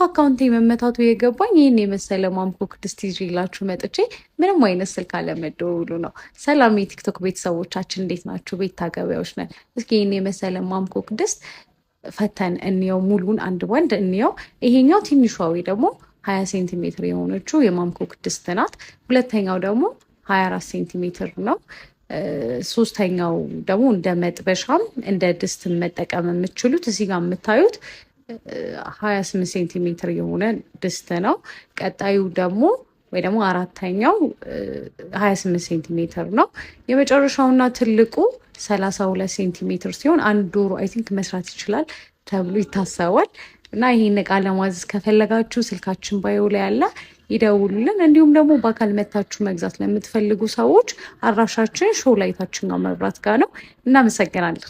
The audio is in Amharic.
አካውንቴ መመታቱ የገባኝ ይህን የመሰለ ማምኮክ ድስት ይዤላችሁ መጥቼ ምንም አይነት ስልክ አለመደወሉ ነው። ሰላም የቲክቶክ ቤተሰቦቻችን እንዴት ናችሁ? ቤት ታገቢያዎች ነን። እስኪ ይህን የመሰለ ማምኮክ ድስት ፈተን እንየው፣ ሙሉን አንድ ወንድ እንየው። ይሄኛው ትንሿ ወይ ደግሞ 20 ሴንቲሜትር የሆነችው የማምኮክ ድስት ናት። ሁለተኛው ደግሞ 24 ሴንቲሜትር ነው። ሶስተኛው ደግሞ እንደ መጥበሻም እንደ ድስት መጠቀም የምትችሉት እዚህ ጋር የምታዩት 28 ሴንቲሜትር የሆነ ድስት ነው። ቀጣዩ ደግሞ ወይ ደግሞ አራተኛው 28 ሴንቲሜትር ነው። የመጨረሻውና ትልቁ 32 ሴንቲሜትር ሲሆን አንድ ዶሮ አይ ቲንክ መስራት ይችላል ተብሎ ይታሰባል። እና ይሄን እቃ ለማዘዝ ከፈለጋችሁ ስልካችን ባዮ ላይ ያለ ይደውሉልን። እንዲሁም ደግሞ በአካል መታችሁ መግዛት ለምትፈልጉ ሰዎች አድራሻችን ሾው ላይታችን ጋር መብራት ጋር ነው። እናመሰግናለን።